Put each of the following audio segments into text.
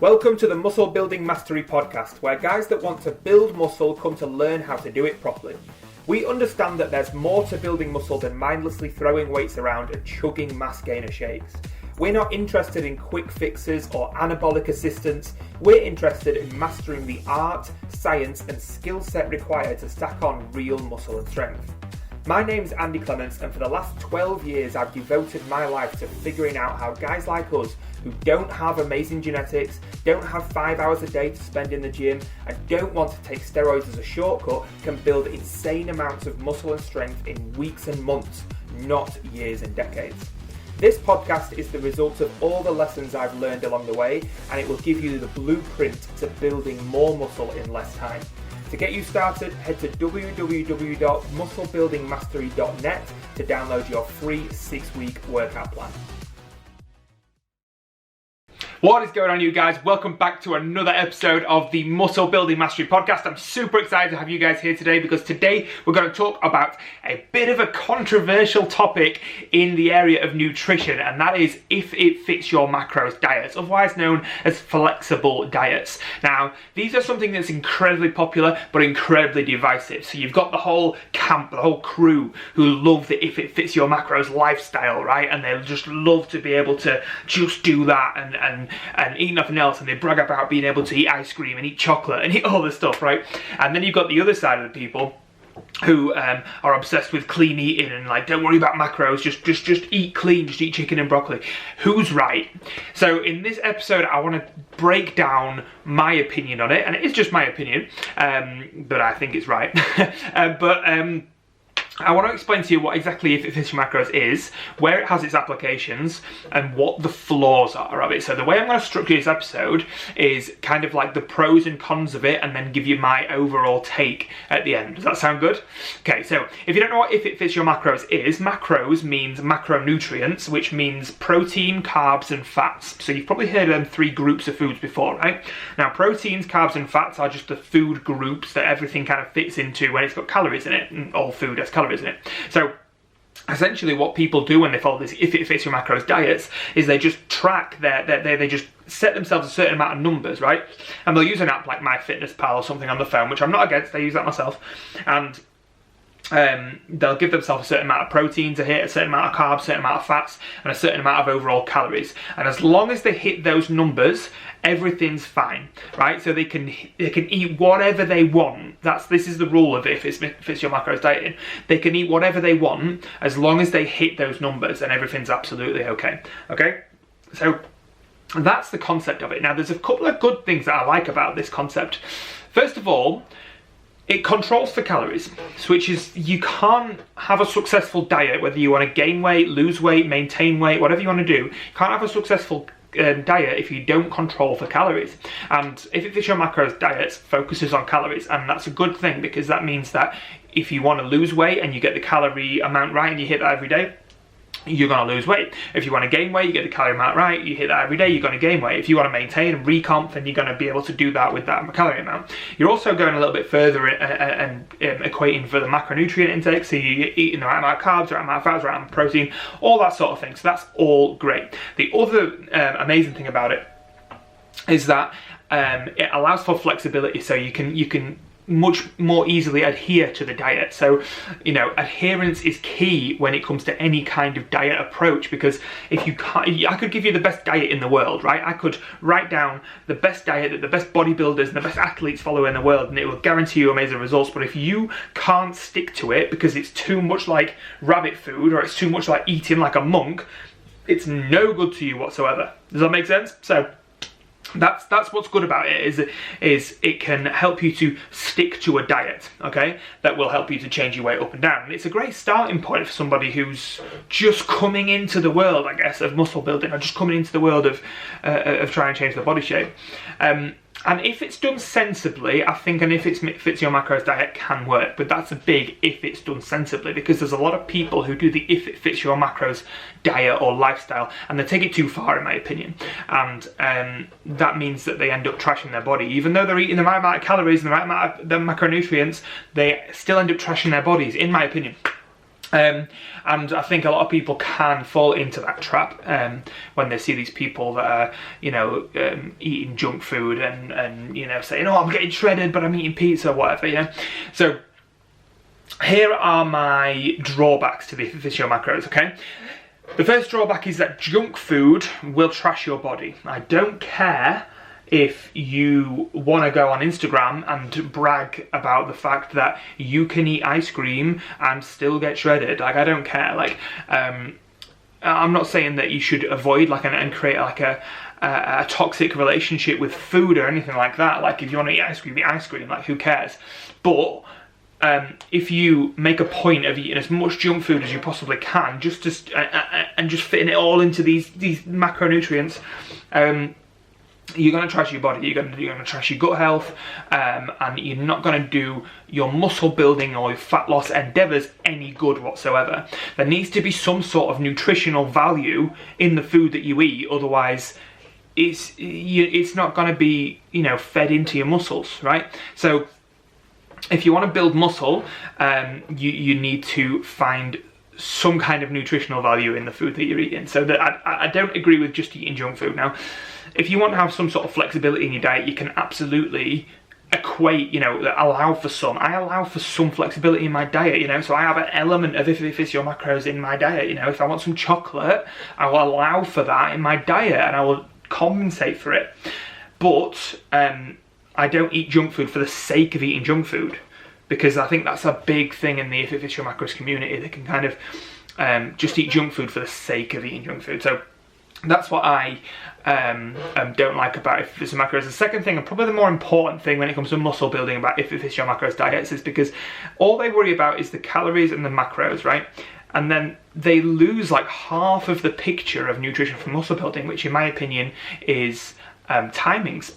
Welcome to the Muscle Building Mastery Podcast, where guys that want to build muscle come to learn how to do it properly. We understand that there's more to building muscle than mindlessly throwing weights around and chugging mass gainer shakes. We're not interested in quick fixes or anabolic assistance. We're interested in mastering the art, science and skill set required to stack on real muscle and strength. My name's Andy Clements, and for the last 12 years I've devoted my life to figuring out how guys like us who don't have amazing genetics, don't have 5 hours a day to spend in the gym, and don't want to take steroids as a shortcut can build insane amounts of muscle and strength in weeks and months, not years and decades. This podcast is the result of all the lessons I've learned along the way, and it will give you the blueprint to building more muscle in less time. To get you started, head to www.musclebuildingmastery.net to download your free 6-week workout plan. What is going on, you guys? Welcome back to another episode of the Muscle Building Mastery Podcast. I'm super excited to have you guys here today because today we're going to talk about a bit of a controversial topic in the area of nutrition, and that is if it fits your macros diets, otherwise known as flexible diets. Now, these are something that's incredibly popular but incredibly divisive. So you've got the whole camp, the whole crew who love the if it fits your macros lifestyle, right? And they just love to be able to just do that and eat nothing else, and they brag about being able to eat ice cream and eat chocolate and eat all this stuff, right? And then you've got the other side of the people who are obsessed with clean eating and like, don't worry about macros, just eat clean, just eat chicken and broccoli. Who's right? So in this episode I want to break down my opinion on it, and it is just my opinion, but I think it's right. I want to explain to you what exactly if it fits your macros is, where it has its applications, and what the flaws are of it. So the way I'm going to structure this episode is kind of like the pros and cons of it, and then give you my overall take at the end. Does that sound good? Okay, so if you don't know what if it fits your macros is, macros means macronutrients, which means protein, carbs, and fats. So you've probably heard of them 3 groups of foods before, right? Now, proteins, carbs, and fats are just the food groups that everything kind of fits into when it's got calories in it, and all food has calories in it. So essentially what people do when they follow this if it fits your macros diets is they just track they just set themselves a certain amount of numbers, right? And they'll use an app like MyFitnessPal or something on the phone, which I'm not against. I use that myself. And they'll give themselves a certain amount of protein to hit, a certain amount of carbs, a certain amount of fats, and a certain amount of overall calories. And as long as they hit those numbers, everything's fine, right? So they can eat whatever they want. This is the rule of it if it fits your macros dieting. They can eat whatever they want as long as they hit those numbers, and everything's absolutely okay. Okay? So that's the concept of it. Now, there's a couple of good things that I like about this concept. First of all, it controls for calories, which is, you can't have a successful diet, whether you want to gain weight, lose weight, maintain weight, whatever you want to do. You can't have a successful diet if you don't control for calories. And if it fits your macros diet focuses on calories, and that's a good thing, because that means that if you want to lose weight and you get the calorie amount right and you hit that every day, you're going to lose weight. If you want to gain weight, you get the calorie amount right, you hit that every day, you're going to gain weight. If you want to maintain and recomp, then you're going to be able to do that with that calorie amount. You're also going a little bit further and equating for the macronutrient intake, so you're eating the right amount of carbs, the right amount of fats, the right amount of protein, all that sort of thing. So that's all great. The other amazing thing about it is that it allows for flexibility, so you can much more easily adhere to the diet. So, you know, adherence is key when it comes to any kind of diet approach, because if you can't, I could give you the best diet in the world, right? I could write down the best diet that the best bodybuilders and the best athletes follow in the world, and it will guarantee you amazing results. But if you can't stick to it because it's too much like rabbit food, or it's too much like eating like a monk, it's no good to you whatsoever. Does that make sense? So that's what's good about it, is it can help you to stick to a diet, okay, that will help you to change your weight up and down. And it's a great starting point for somebody who's just coming into the world, I guess, of muscle building, or just coming into the world of trying to change their body shape. And if it's done sensibly, I think if it fits your macros diet can work, but that's a big if it's done sensibly, because there's a lot of people who do the if it fits your macros diet or lifestyle, and they take it too far, in my opinion. And that means that they end up trashing their body. Even though they're eating the right amount of calories and the right amount of the macronutrients, they still end up trashing their bodies, in my opinion. And I think a lot of people can fall into that trap when they see these people that are, eating junk food and saying, oh, I'm getting shredded, but I'm eating pizza or whatever, So here are my drawbacks to the IIFYM macros, okay? The first drawback is that junk food will trash your body. I don't care if you want to go on Instagram and brag about the fact that you can eat ice cream and still get shredded. Like, I don't care. Like, I'm not saying that you should avoid and create like a toxic relationship with food or anything like that. Like, if you want to eat ice cream, like, who cares? But if you make a point of eating as much junk food as you possibly can, and just fitting it all into these macronutrients, you're going to trash your body, you're going to trash your gut health, and you're not going to do your muscle building or your fat loss endeavours any good whatsoever. There needs to be some sort of nutritional value in the food that you eat, otherwise it's not going to be fed into your muscles, right? So if you want to build muscle, you need to find some kind of nutritional value in the food that you're eating. So that I don't agree with just eating junk food. Now, if you want to have some sort of flexibility in your diet, you can absolutely equate, allow for some. I allow for some flexibility in my diet, so I have an element of IIFYM macros in my diet. If I want some chocolate, I will allow for that in my diet and I will compensate for it. But I don't eat junk food for the sake of eating junk food, because I think that's a big thing in the IIFYM macros community. They can kind of just eat junk food for the sake of eating junk food. So that's what I don't like about IIFYM macros. The second thing, and probably the more important thing when it comes to muscle building about IIFYM macros diets, is because all they worry about is the calories and the macros, right? And then they lose like half of the picture of nutrition for muscle building, which in my opinion is timings.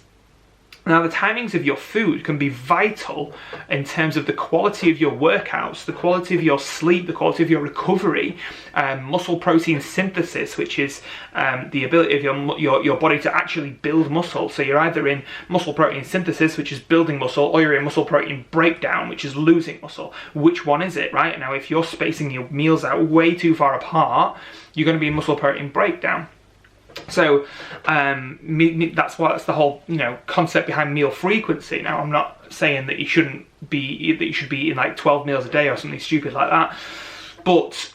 Now, the timings of your food can be vital in terms of the quality of your workouts, the quality of your sleep, the quality of your recovery, muscle protein synthesis, which is the ability of your body to actually build muscle. So you're either in muscle protein synthesis, which is building muscle, or you're in muscle protein breakdown, which is losing muscle. Which one is it, right? Now, if you're spacing your meals out way too far apart, you're going to be in muscle protein breakdown. So that's the whole concept behind meal frequency. Now, I'm not saying that you should be eating like 12 meals a day or something stupid like that, but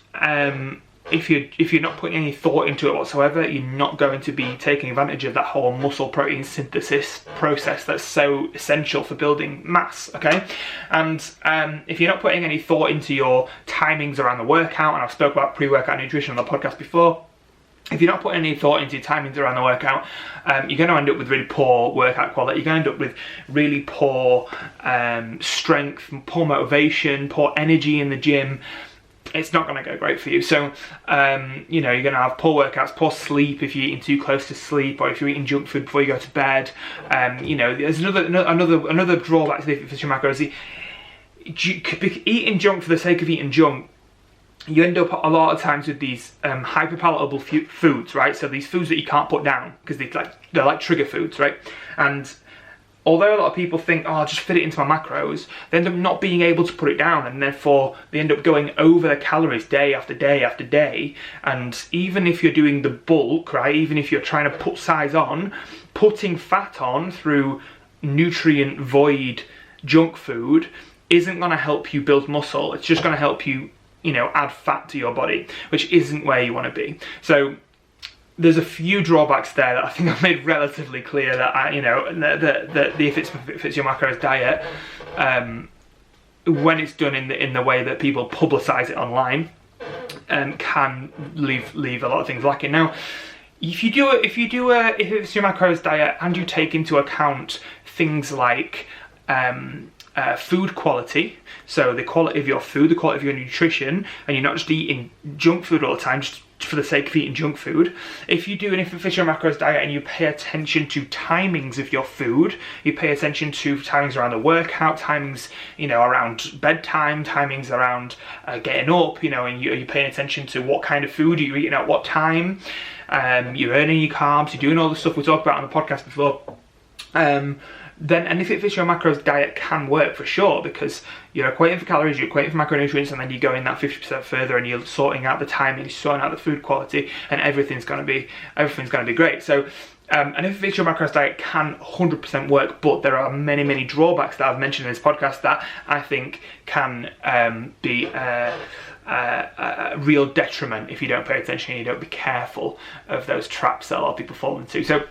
if you're not putting any thought into it whatsoever, you're not going to be taking advantage of that whole muscle protein synthesis process that's so essential for building mass, okay? And if you're not putting any thought into your timings around the workout, and I've spoke about pre-workout nutrition on the podcast before, if you're not putting any thought into your timings around the workout, you're going to end up with really poor workout quality. You're going to end up with really poor strength, poor motivation, poor energy in the gym. It's not going to go great for you. So, you're going to have poor workouts, poor sleep if you're eating too close to sleep, or if you're eating junk food before you go to bed. There's another drawback to the IIFYM macros. Eating junk for the sake of eating junk, you end up a lot of times with these hyperpalatable foods, right? So these foods that you can't put down because they're like trigger foods, right? And although a lot of people think, oh, I'll just fit it into my macros, they end up not being able to put it down, and therefore they end up going over their calories day after day after day. And even if you're doing the bulk, right, even if you're trying to put size on, putting fat on through nutrient void junk food isn't going to help you build muscle. It's just going to help you add fat to your body, which isn't where you want to be. So there's a few drawbacks there that I think I've made relatively clear that that the IIFYM macros diet, when it's done in the way that people publicize it online, can leave a lot of things lacking. Now, if you do a IIFYM macros diet and you take into account things like food quality, so the quality of your food, the quality of your nutrition, and you're not just eating junk food all the time just for the sake of eating junk food. If you do an IIFYM macros diet and you pay attention to timings of your food, you pay attention to timings around the workout, timings around bedtime, timings around getting up, and you're paying attention to what kind of food you're eating at what time, you're earning your carbs, you're doing all the stuff we talked about on the podcast before, then an If It Fits Your Macros diet can work for sure, because you're equating for calories, you're equating for macronutrients, and then you're going that 50% further, and you're sorting out the timing, you're sorting out the food quality, and everything's going to be great. So an If It Fits Your Macros diet can 100% work, but there are many drawbacks that I've mentioned in this podcast that I think can be a real detriment if you don't pay attention and you don't be careful of those traps that a lot of people fall into. So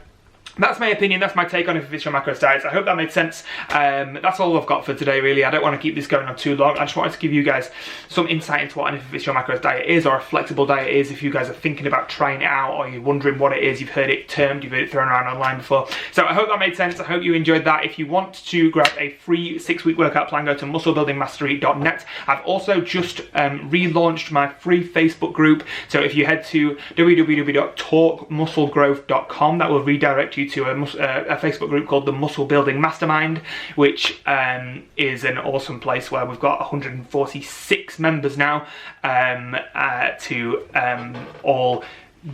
that's my opinion, that's my take on If It Fits Your Macros diets. I hope that made sense. That's all I've got for today, really. I don't want to keep this going on too long. I just wanted to give you guys some insight into what an If It Fits Your Macros diet is, or a flexible diet is, if you guys are thinking about trying it out, or you're wondering what it is. You've heard it termed, you've heard it thrown around online before. So I hope that made sense. I hope you enjoyed that. If you want to grab a free 6-week workout plan, go to musclebuildingmastery.net. I've also just relaunched my free Facebook group. So if you head to www.talkmusclegrowth.com, that will redirect you to a Facebook group called the Muscle Building Mastermind, which is an awesome place where we've got 146 members now to all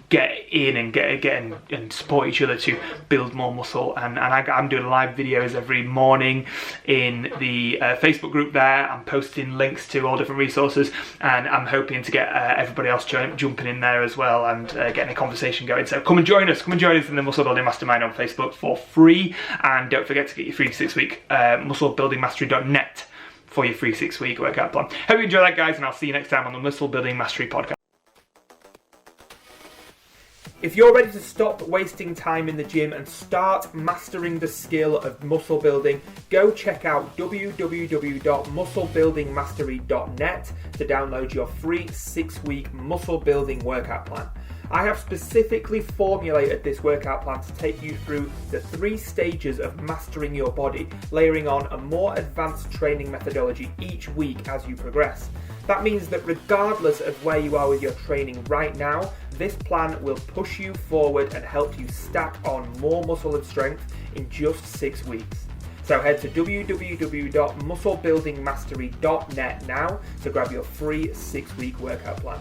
get in and get and support each other to build more muscle. And I'm doing live videos every morning in the Facebook group there. I'm posting links to all different resources, and I'm hoping to get everybody else jumping in there as well, and getting a conversation going. So come and join us in the Muscle Building Mastermind on Facebook for free, and don't forget to get your free 6-week musclebuildingmastery.net for your free 6-week workout plan. Hope you enjoy that, guys, and I'll see you next time on the Muscle Building Mastery podcast. If you're ready to stop wasting time in the gym and start mastering the skill of muscle building, go check out www.musclebuildingmastery.net to download your free 6-week muscle building workout plan. I have specifically formulated this workout plan to take you through the 3 stages of mastering your body, layering on a more advanced training methodology each week as you progress. That means that regardless of where you are with your training right now, this plan will push you forward and help you stack on more muscle and strength in just 6 weeks. So head to www.musclebuildingmastery.net now to grab your free 6-week workout plan.